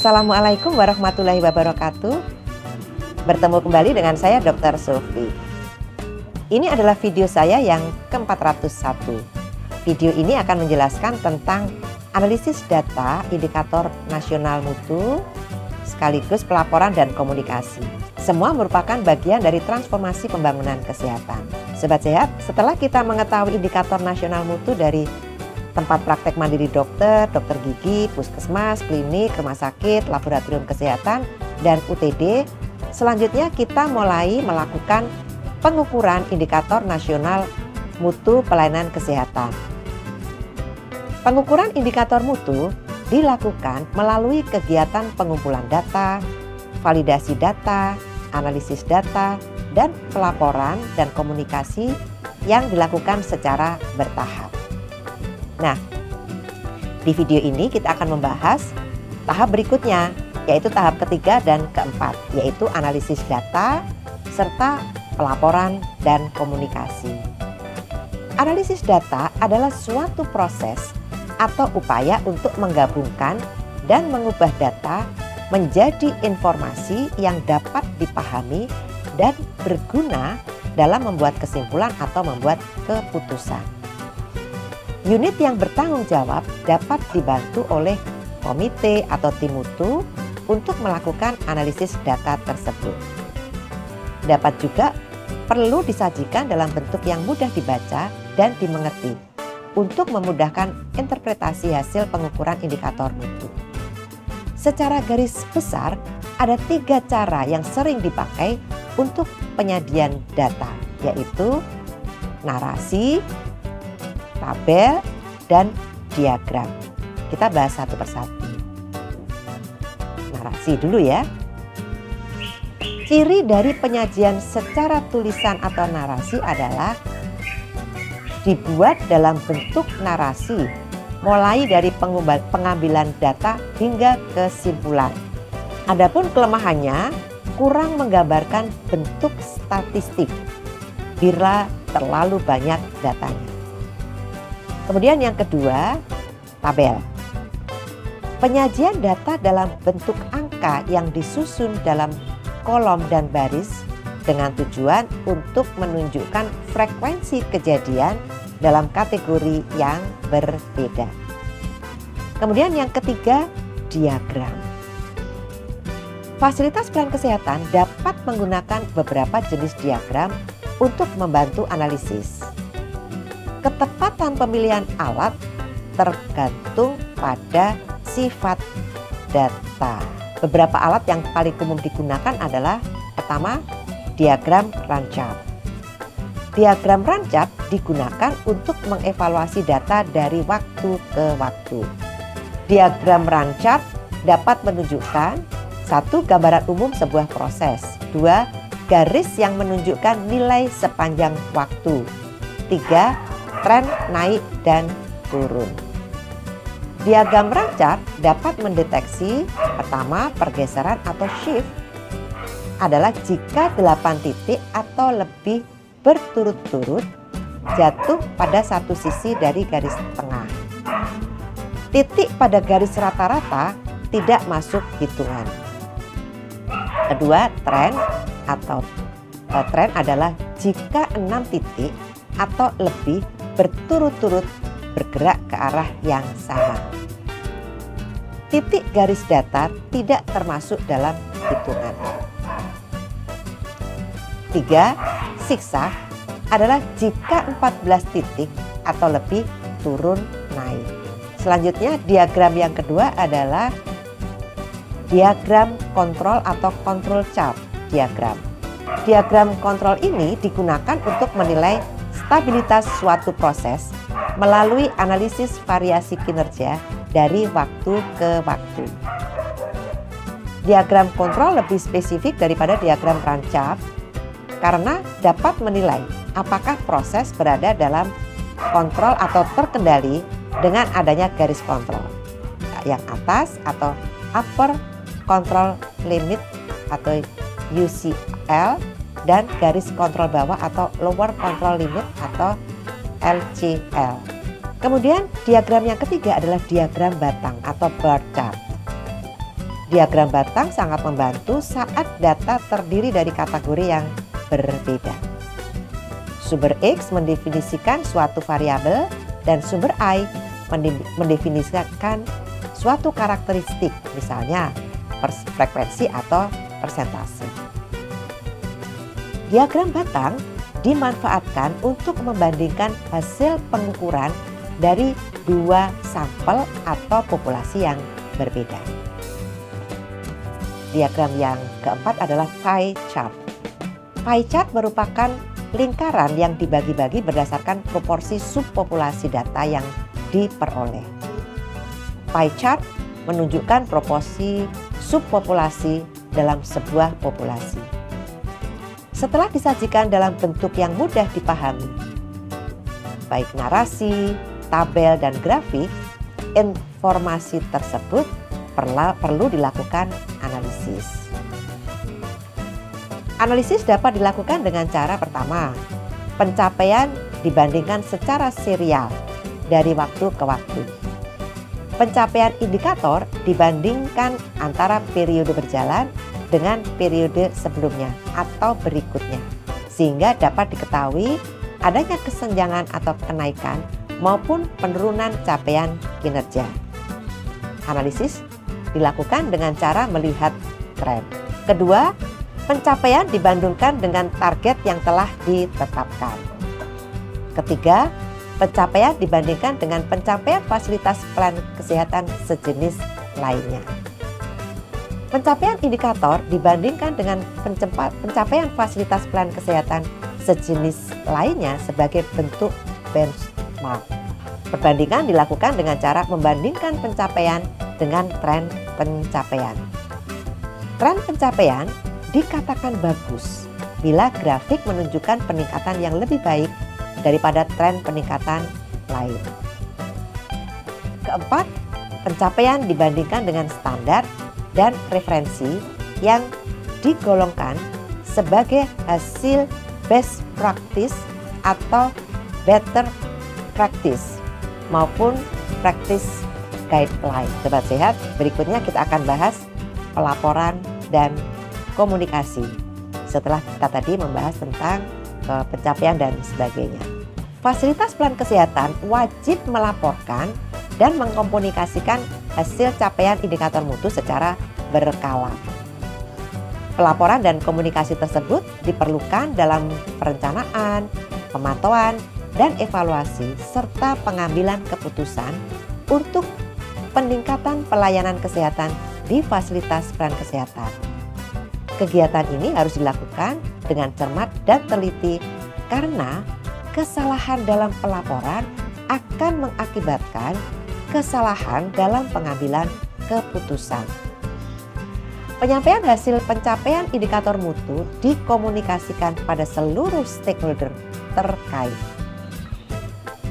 Assalamualaikum warahmatullahi wabarakatuh. Bertemu kembali dengan saya Dr. Sofi. Ini adalah video saya yang ke-401. Video ini akan menjelaskan tentang analisis data indikator nasional mutu sekaligus pelaporan dan komunikasi. Semua merupakan bagian dari transformasi pembangunan kesehatan. Sobat sehat, setelah kita mengetahui indikator nasional mutu dari tempat praktek mandiri dokter, dokter gigi, puskesmas, klinik, rumah sakit, laboratorium kesehatan, dan UTD, selanjutnya kita mulai melakukan pengukuran indikator nasional mutu pelayanan kesehatan. Pengukuran indikator mutu dilakukan melalui kegiatan pengumpulan data, validasi data, analisis data, dan pelaporan dan komunikasi yang dilakukan secara bertahap. Nah, di video ini kita akan membahas tahap berikutnya, yaitu tahap ketiga dan keempat, yaitu analisis data serta pelaporan dan komunikasi. Analisis data adalah suatu proses atau upaya untuk menggabungkan dan mengubah data menjadi informasi yang dapat dipahami dan berguna dalam membuat kesimpulan atau membuat keputusan. Unit yang bertanggung jawab dapat dibantu oleh komite atau tim mutu untuk melakukan analisis data tersebut. Dapat juga perlu disajikan dalam bentuk yang mudah dibaca dan dimengerti untuk memudahkan interpretasi hasil pengukuran indikator mutu. Secara garis besar, ada 3 cara yang sering dipakai untuk penyajian data, yaitu narasi, tabel, dan diagram. Kita bahas satu persatu. Narasi dulu ya. Ciri dari penyajian secara tulisan atau narasi adalah dibuat dalam bentuk narasi, mulai dari pengambilan data hingga kesimpulan. Adapun kelemahannya, kurang menggambarkan bentuk statistik bila terlalu banyak datanya. Kemudian yang kedua, tabel. Penyajian data dalam bentuk angka yang disusun dalam kolom dan baris dengan tujuan untuk menunjukkan frekuensi kejadian dalam kategori yang berbeda. Kemudian yang ketiga, diagram. Fasilitas pelayanan kesehatan dapat menggunakan beberapa jenis diagram untuk membantu analisis. Ketepatan pemilihan alat tergantung pada sifat data. Beberapa alat yang paling umum digunakan adalah pertama, diagram rancap. Diagram rancap digunakan untuk mengevaluasi data dari waktu ke waktu. Diagram rancap dapat menunjukkan 1. Gambaran umum sebuah proses. 2. Garis yang menunjukkan nilai sepanjang waktu. 3. Tren naik dan turun. Diagram rancap dapat mendeteksi pertama, pergeseran atau shift adalah jika 8 titik atau lebih berturut-turut jatuh pada satu sisi dari garis tengah. Titik pada garis rata-rata tidak masuk hitungan. Kedua, tren atau tren adalah jika 6 titik atau lebih berturut-turut bergerak ke arah yang sama. Titik garis datar tidak termasuk dalam hitungan. 3. Siksak adalah jika 14 titik atau lebih turun naik. Selanjutnya, diagram yang kedua adalah diagram kontrol atau control chart diagram. Diagram kontrol ini digunakan untuk menilai stabilitas suatu proses melalui analisis variasi kinerja dari waktu ke waktu. Diagram kontrol lebih spesifik daripada diagram rancap karena dapat menilai apakah proses berada dalam kontrol atau terkendali dengan adanya garis kontrol yang atas atau upper control limit atau UCL dan garis kontrol bawah atau lower control limit atau LCL. Kemudian diagram yang ketiga adalah diagram batang atau bar chart. Diagram batang sangat membantu saat data terdiri dari kategori yang berbeda. Sumber X mendefinisikan suatu variabel dan sumber Y mendefinisikan suatu karakteristik, misalnya frekuensi atau persentase. Diagram batang dimanfaatkan untuk membandingkan hasil pengukuran dari dua sampel atau populasi yang berbeda. Diagram yang keempat adalah pie chart. Pie chart merupakan lingkaran yang dibagi-bagi berdasarkan proporsi subpopulasi data yang diperoleh. Pie chart menunjukkan proporsi subpopulasi dalam sebuah populasi. Setelah disajikan dalam bentuk yang mudah dipahami, baik narasi, tabel, dan grafik, informasi tersebut perlu dilakukan analisis. Analisis dapat dilakukan dengan cara pertama, pencapaian dibandingkan secara serial dari waktu ke waktu. Pencapaian indikator dibandingkan antara periode berjalan dengan periode sebelumnya atau berikutnya, sehingga dapat diketahui adanya kesenjangan atau kenaikan maupun penurunan capaian kinerja. Analisis dilakukan dengan cara melihat tren. Kedua, pencapaian dibandingkan dengan target yang telah ditetapkan. Ketiga, pencapaian dibandingkan dengan pencapaian fasilitas plan kesehatan sejenis lainnya. Pencapaian indikator dibandingkan dengan pencapaian fasilitas plan kesehatan sejenis lainnya sebagai bentuk benchmark. Perbandingan dilakukan dengan cara membandingkan pencapaian dengan tren pencapaian. Tren pencapaian dikatakan bagus bila grafik menunjukkan peningkatan yang lebih baik daripada tren peningkatan lain. Keempat, pencapaian dibandingkan dengan standar dan referensi yang digolongkan sebagai hasil best practice atau better practice maupun practice guideline. Sobat Sehat, berikutnya kita akan bahas pelaporan dan komunikasi setelah kita tadi membahas tentang pencapaian dan sebagainya. Fasilitas plan kesehatan wajib melaporkan dan mengkomunikasikan hasil capaian indikator mutu secara berkala. Pelaporan dan komunikasi tersebut diperlukan dalam perencanaan, pemantauan, dan evaluasi serta pengambilan keputusan untuk peningkatan pelayanan kesehatan di fasilitas plan kesehatan. Kegiatan ini harus dilakukan dengan cermat dan teliti karena kesalahan dalam pelaporan akan mengakibatkan kesalahan dalam pengambilan keputusan. Penyampaian hasil pencapaian indikator mutu dikomunikasikan pada seluruh stakeholder terkait.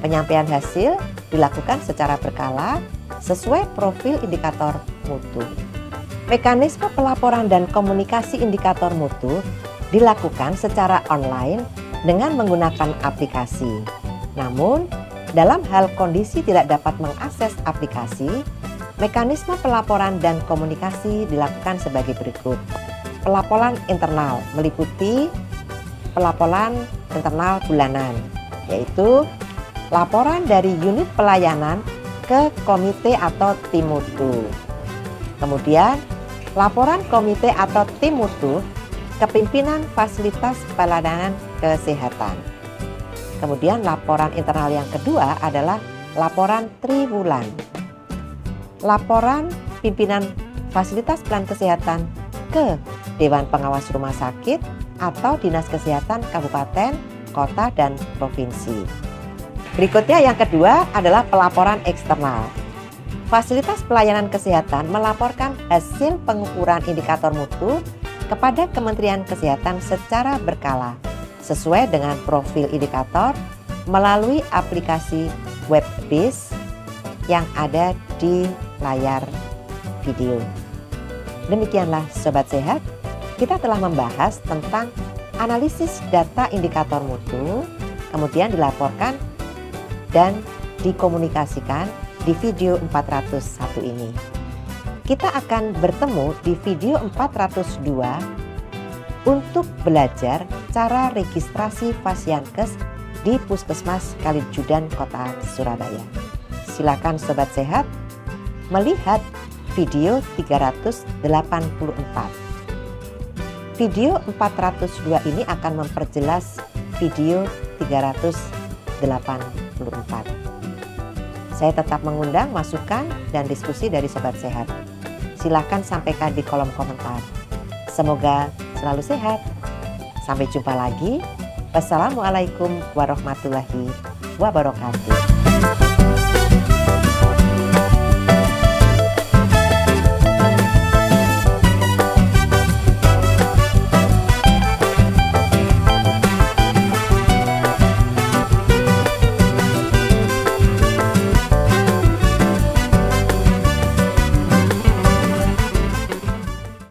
Penyampaian hasil dilakukan secara berkala sesuai profil indikator mutu. Mekanisme pelaporan dan komunikasi indikator mutu dilakukan secara online dengan menggunakan aplikasi. Namun, dalam hal kondisi tidak dapat mengakses aplikasi, mekanisme pelaporan dan komunikasi dilakukan sebagai berikut. Pelaporan internal meliputi pelaporan internal bulanan, yaitu laporan dari unit pelayanan ke komite atau tim mutu. Kemudian, laporan komite atau tim mutu ke pimpinan fasilitas pelayanan kesehatan. Kemudian, laporan internal yang kedua adalah laporan triwulan. Laporan pimpinan fasilitas plan kesehatan ke Dewan Pengawas Rumah Sakit atau Dinas Kesehatan Kabupaten, Kota, dan Provinsi. Berikutnya yang kedua adalah pelaporan eksternal. Fasilitas pelayanan kesehatan melaporkan hasil pengukuran indikator mutu kepada Kementerian Kesehatan secara berkala sesuai dengan profil indikator melalui aplikasi web-based yang ada di layar video. Demikianlah Sobat Sehat, kita telah membahas tentang analisis data indikator mutu, kemudian dilaporkan dan dikomunikasikan di video 401 ini. Kita akan bertemu di video 402 untuk belajar cara registrasi Fasiankes di Puskesmas Kalijudan, Kota Surabaya. Silakan Sobat Sehat melihat video 384. Video 402 ini akan memperjelas video 384. Saya tetap mengundang masukan dan diskusi dari Sobat Sehat. Silakan sampaikan di kolom komentar. Semoga selalu sehat. Sampai jumpa lagi. Wassalamualaikum warahmatullahi wabarakatuh.